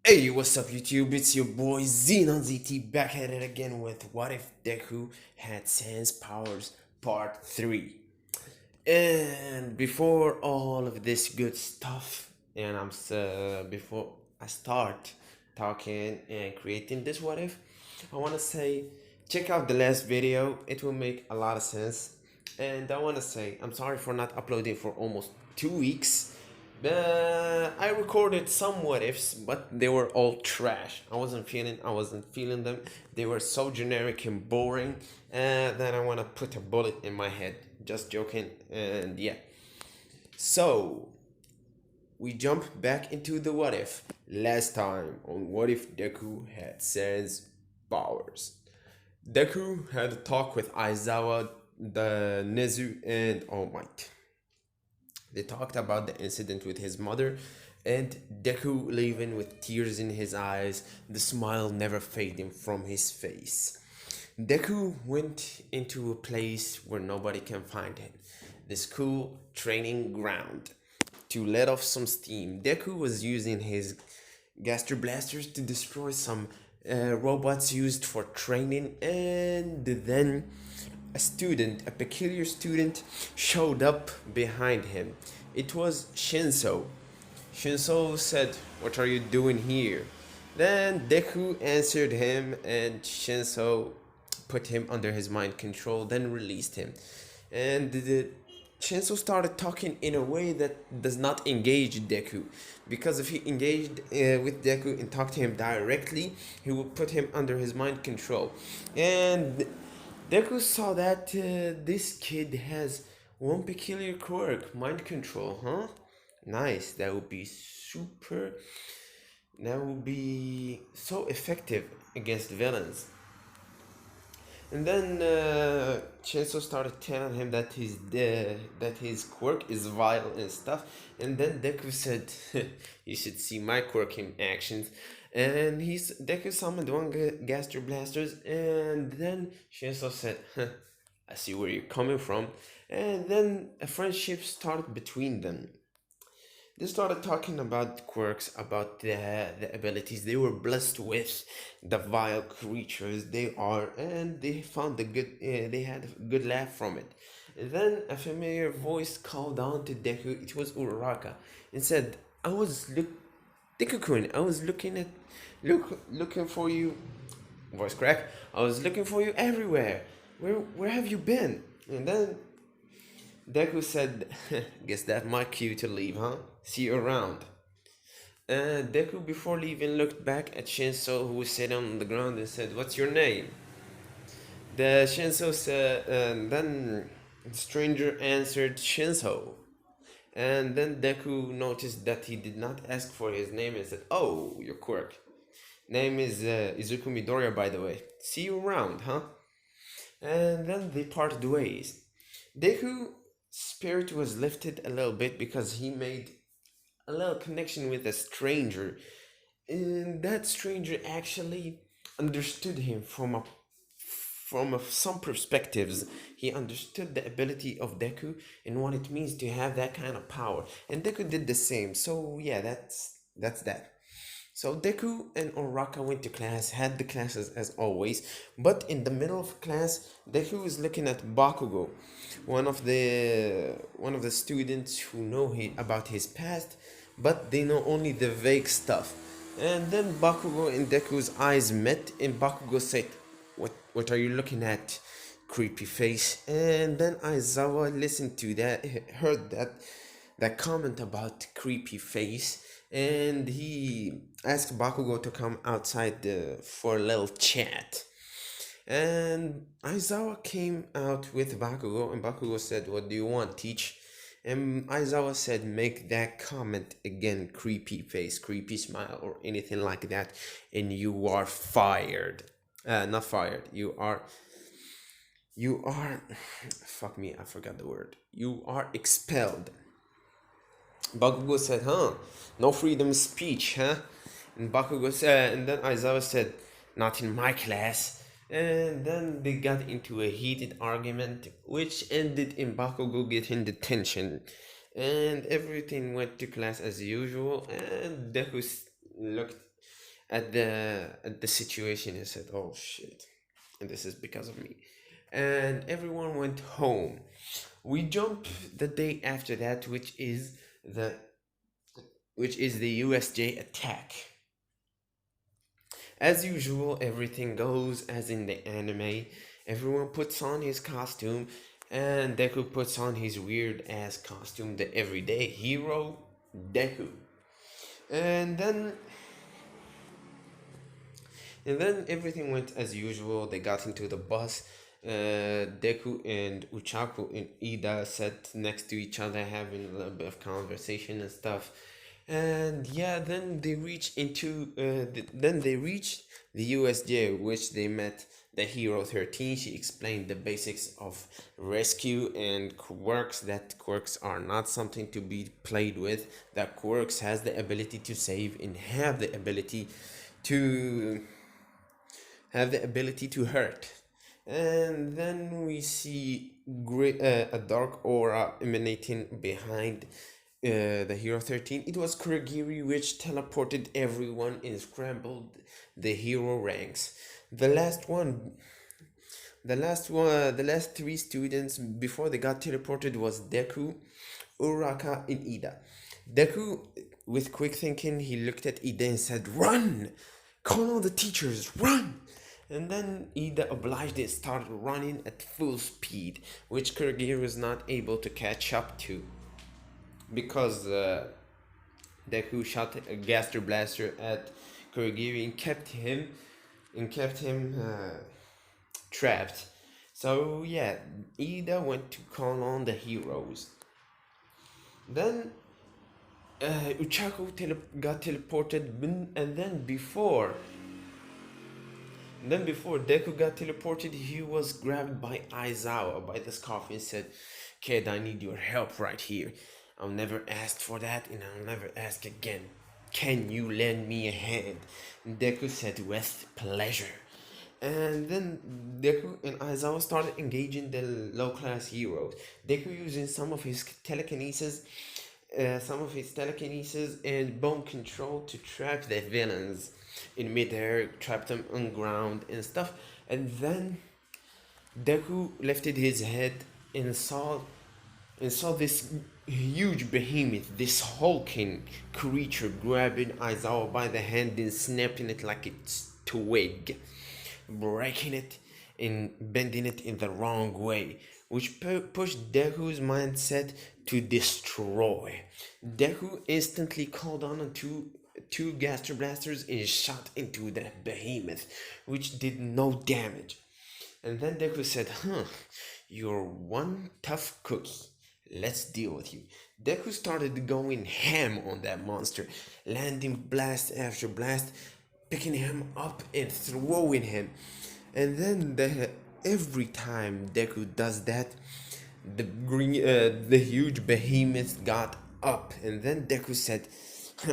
Hey, what's up, YouTube? It's your boy Xenon ZT back at it again with What If Deku Had Sans Powers Part 3. And before all of this good stuff, and before I start talking and creating this What If, I want to say check out the last video, it will make a lot of sense. And I want to say I'm sorry for not uploading for almost 2 weeks. I recorded some what ifs, but they were all trash. I wasn't feeling them. They were so generic and boring that I want to put a bullet in my head. Just joking, and yeah. So we jump back into the what if. Last time on What If Deku Had Sans Powers. Deku had a talk with Aizawa, the Nezu, and All Might. They talked about the incident with his mother and Deku leaving with tears in his eyes, the smile never fading from his face. Deku went into a place where nobody can find him, the school training ground, to let off some steam. Deku was using his gaster blasters to destroy some robots used for training, and then a peculiar student, showed up behind him. It was Shinso. Shinso said, "What are you doing here?" Then Deku answered him, and Shinso put him under his mind control, then released him. And Shinso started talking in a way that does not engage Deku. Because if he engaged with Deku and talked to him directly, he would put him under his mind control. And Deku saw that this kid has one peculiar quirk, mind control, huh? Nice, that would be super. That would be so effective against villains. And then Shinso started telling him that his quirk is vile and stuff. And then Deku said, "You should see my quirk in actions." And Deku summoned one Gaster Blasters, and then Shinso said, "I see where you're coming from." And then a friendship started between them. They started talking about quirks, about the abilities they were blessed with, the vile creatures they are, and they found they had a good laugh from it. And then a familiar voice called on to Deku. It was Uraraka, and said, Deku-kun, I was looking for you." Voice crack. "I was looking for you everywhere. Where have you been?" And then Deku said, "Guess that my cue to leave, huh? See you around." Deku, before leaving, looked back at Shinso, who was sitting on the ground, and said, "What's your name?" The Shinso said, and then the stranger answered, "Shinso." And then Deku noticed that he did not ask for his name and said, "Oh, your quirk. Name is Izuku Midoriya, by the way. See you around, huh?" And then they parted ways. Deku spirit was lifted a little bit because he made a little connection with a stranger, and that stranger actually understood him some perspectives. He understood the ability of Deku and what it means to have that kind of power, and Deku did the same. So yeah, that's that. So Deku and Oraka went to class, had the classes as always, but in the middle of class, Deku was looking at Bakugo, one of the students who know about his past, but they know only the vague stuff. And then Bakugo and Deku's eyes met, and Bakugo said, "What are you looking at, creepy face?" And then Aizawa listened to that, heard that comment about creepy face, and he asked Bakugo to come outside for a little chat. And Aizawa came out with Bakugo, and Bakugo said, "What do you want, teach?" And Aizawa said, "Make that comment again, creepy face, creepy smile, or anything like that, and you are fired." Not fired. You are, fuck me, I forgot the word. You are expelled. Bakugo said, "Huh? No freedom of speech, huh?" And Bakugo said, and then Aizawa said, "Not in my class." And then they got into a heated argument, which ended in Bakugo getting detention. And everything went to class as usual, and Deku looked at the situation and said, "Oh shit, and this is because of me." And everyone went home. We jump the day after that, the which is the USJ attack. As usual, everything goes as in the anime. Everyone puts on his costume, and Deku puts on his weird ass costume, the everyday hero, Deku. And then And then everything went as usual. They got into the bus. Deku and Uchaku and Ida sat next to each other having a little bit of conversation and stuff. And yeah, then they reached the USJ, which they met the Hero 13. She explained the basics of rescue and quirks, that quirks are not something to be played with, that quirks has the ability to save and to have the ability to hurt. And then we see a dark aura emanating behind the Hero 13. It was Kurogiri which teleported everyone and scrambled the hero ranks. The last one, the last three students before they got teleported was Deku, Uraka, and Ida. Deku, with quick thinking, he looked at Ida and said, "Run! Call all the teachers, run!" And then Ida obliged and started running at full speed, which Kurogiri was not able to catch up to because Deku shot a Gaster Blaster at Kurogiri and kept him trapped. So yeah, Ida went to call on the heroes. Then got teleported, and then before Deku got teleported, he was grabbed by Aizawa by the scarf and said, "Kid, I need your help right here. I'll never ask for that and I'll never ask again. Can you lend me a hand?" Deku said, "With pleasure." And then Deku and Aizawa started engaging the low class heroes. Deku using some of his telekinesis and bone control to trap the villains in midair, trap them on ground and stuff. And then Deku lifted his head and saw this huge behemoth, this hulking creature grabbing Aizawa by the hand and snapping it like it's twig, breaking it and bending it in the wrong way, which pushed Deku's mindset to destroy. Deku instantly called on two Gaster Blasters and shot into the behemoth, which did no damage. And then Deku said, "You're one tough cookie. Let's deal with you." Deku started going ham on that monster, landing blast after blast, picking him up and throwing him. And then every time Deku does that, the huge behemoth got up. And then Deku said,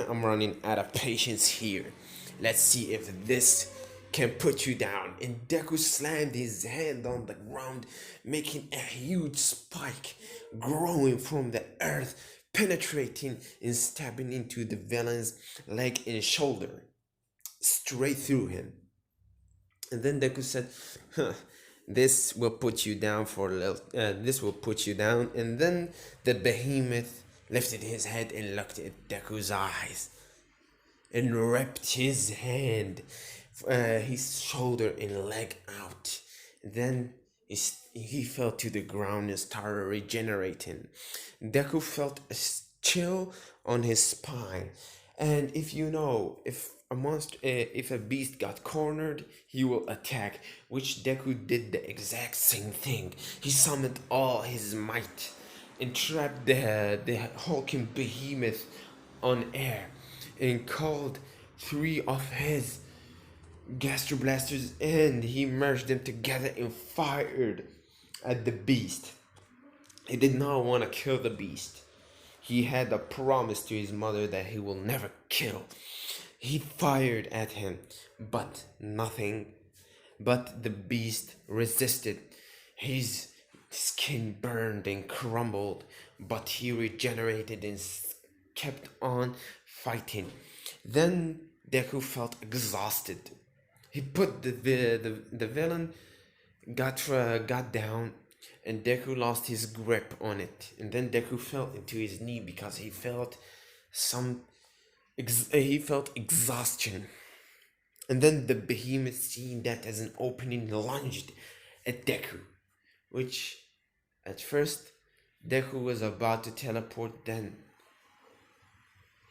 "I'm running out of patience here. Let's see if this can put you down." And Deku slammed his hand on the ground, making a huge spike growing from the earth, penetrating and stabbing into the villain's leg and shoulder, straight through him. And then Deku said, "This will put you down for a little. This will put you down." And then the behemoth lifted his head and looked at Deku's eyes and ripped his hand, his shoulder and leg out. Then he fell to the ground and started regenerating. Deku felt a chill on his spine. And if a beast got cornered, he will attack, which Deku did the exact same thing. He summoned all his might and trapped the hulking behemoth on air and called three of his Gaster Blasters and he merged them together and fired at the beast. He did not want to kill the beast. He had a promise to his mother that he will never kill. He fired at him, but the beast resisted. His skin burned and crumbled, but he regenerated and kept on fighting. Then Deku felt exhausted. He put the villain got down, and Deku lost his grip on it. And then Deku fell into his knee because some he felt exhaustion. And then the behemoth, seeing that as an opening, lunged at Deku, which at first Deku was about to teleport. Then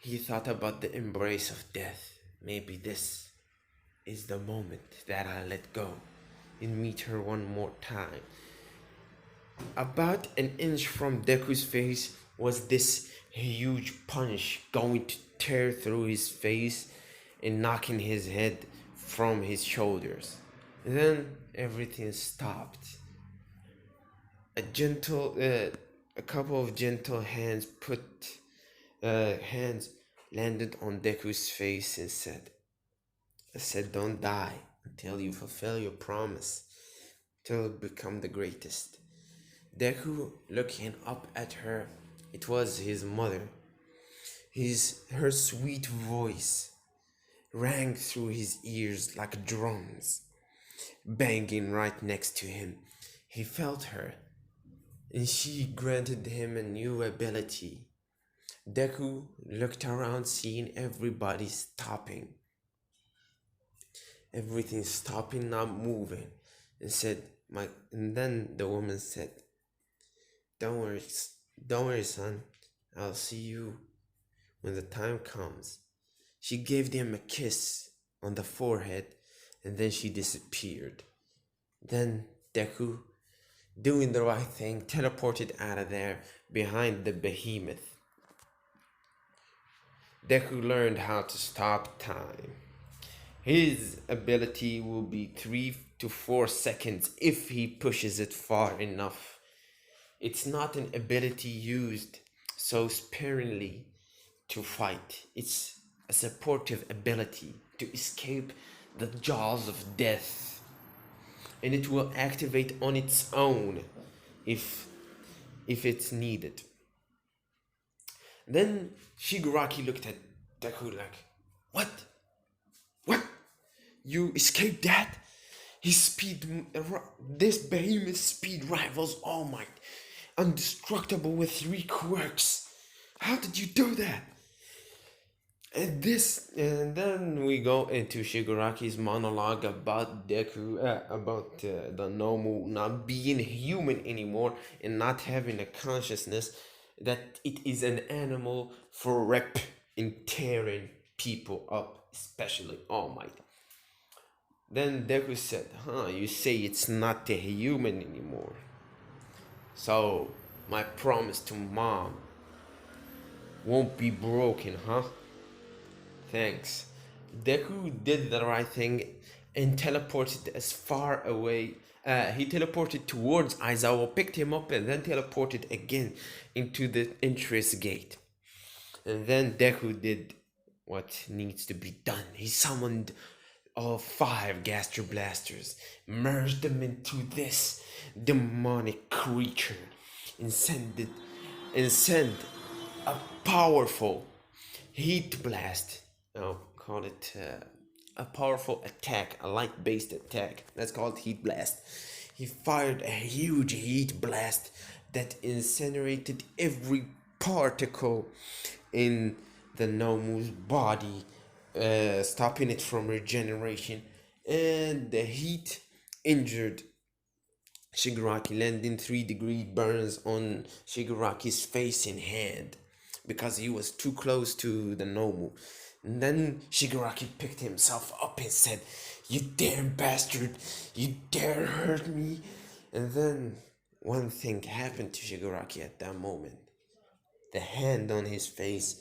he thought about the embrace of death. Maybe this is the moment that I let go and meet her one more time. About an inch from Deku's face was this huge punch going to tear through his face and knocking his head from his shoulders. Then everything stopped. A couple of gentle hands landed on Deku's face and said, "Don't die until you fulfill your promise, till you become the greatest." Deku, looking up at her, it was his mother. Her sweet voice rang through his ears like drums, banging right next to him. He felt her, and she granted him a new ability. Deku looked around, seeing everybody stopping. Everything stopping, not moving, and said, and then the woman said, don't worry, son. I'll see you when the time comes." She gave him a kiss on the forehead, and then she disappeared. Then Deku, doing the right thing, teleported out of there behind the behemoth. Deku learned how to stop time. His ability will be 3 to 4 seconds if he pushes it far enough. It's not an ability used so sparingly to fight. It's a supportive ability to escape the jaws of death. And it will activate on its own if it's needed. Then Shigaraki looked at Deku like, "What? What? You escaped that? This behemoth's speed rivals All Might, indestructible with 3 quirks. How did you do that?" And then we go into Shigaraki's monologue about Deku, about the Nomu not being human anymore and not having a consciousness, that it is an animal for rep in tearing people up, especially All Might. Then Deku said, "You say it's not a human anymore. So my promise to mom won't be broken, huh? Thanks." Deku did the right thing and teleported as far away. He teleported towards Aizawa, picked him up, and then teleported again into the entrance gate. And then Deku did what needs to be done. He summoned all 5 Gaster Blasters, merged them into this demonic creature, and sent a powerful heat blast. I'll call it a powerful attack, a light-based attack. That's called heat blast. He fired a huge heat blast that incinerated every particle in the Nomu's body, stopping it from regeneration, and the heat injured Shigaraki, landing 3-degree burns on Shigaraki's face and hand because he was too close to the Nomu. And then Shigaraki picked himself up and said, "You damn bastard, you dare hurt me." And then one thing happened to Shigaraki at that moment. The hand on his face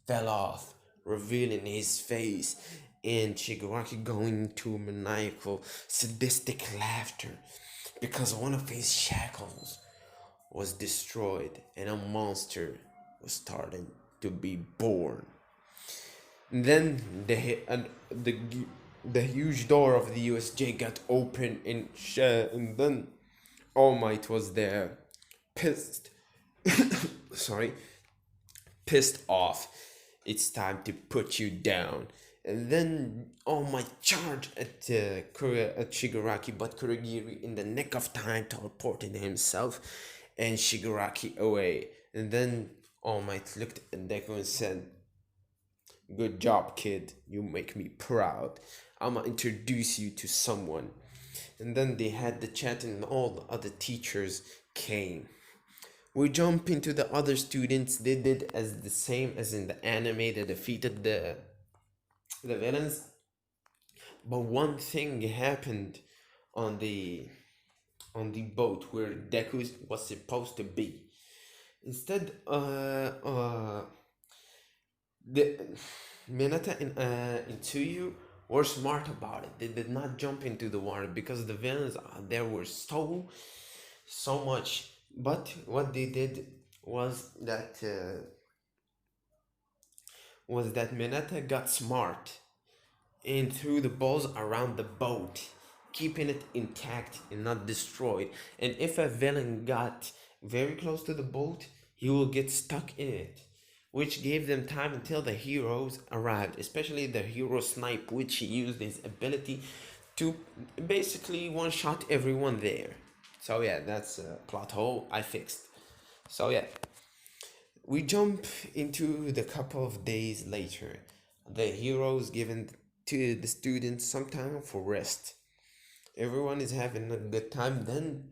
fell off, revealing his face, and Shigaraki going into maniacal, sadistic laughter because one of his shackles was destroyed and a monster was starting to be born. And then the huge door of the USJ got open, and then All Might was there, pissed pissed off. "It's time to put you down." And then All Might charge at Shigaraki, but Kurogiri in the nick of time teleported himself and Shigaraki away. And then All Might looked at Deku and said, "Good job, kid. You make me proud. I'ma introduce you to someone." And then they had the chat, and all the other teachers came. We jump into the other students. They did as the same as in the anime. They defeated the villains. But one thing happened on the boat where Deku was supposed to be. Instead, the Minata and Tsuyu were smart about it. They did not jump into the water because the villains there were so much. But what they did was that Minata got smart and threw the balls around the boat, keeping it intact and not destroyed. And if a villain got very close to the boat, he will get stuck in it, which gave them time until the heroes arrived, especially the hero Snipe, which he used his ability to basically one-shot everyone there. So yeah, that's a plot hole I fixed. So yeah, we jump into the couple of days later. The heroes given to the students some time for rest. Everyone is having a good time. Then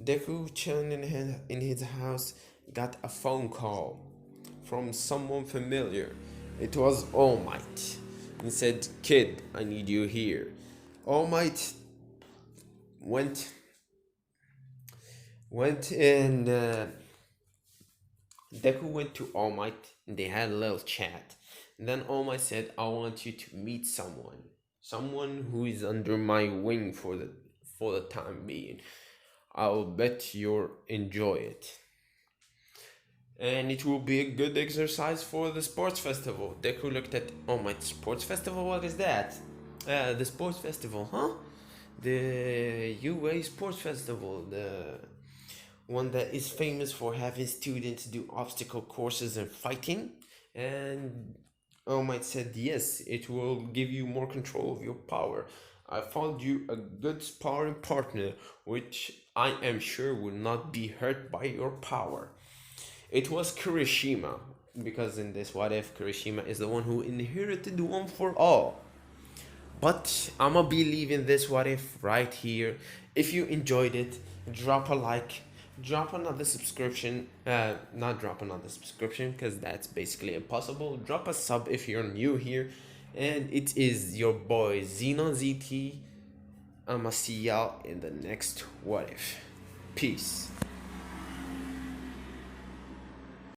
Deku, chilling in his house, got a phone call from someone familiar. It was All Might. He said, "Kid, I need you here." All Might went went and Deku went to All Might and they had a little chat. And then All Might said, "I want you to meet someone who is under my wing for the time being. I'll bet you'll enjoy it. And it will be a good exercise for the sports festival." Deku looked at, "Oh, my sports festival? What is that?" The sports festival, huh? The UA Sports Festival, the one that is famous for having students do obstacle courses and fighting. And All Might said, "Yes, it will give you more control of your power. I found you a good sparring partner, which I am sure will not be hurt by your power." It was Kirishima, because in this What If, Kirishima is the one who inherited One for All. But I'ma be leaving this What If right here. If you enjoyed it, drop a like, drop another subscription. Not drop another subscription because that's basically impossible. Drop a sub if you're new here. And it is your boy Xenon ZT. I'ma see y'all in the next What If. Peace.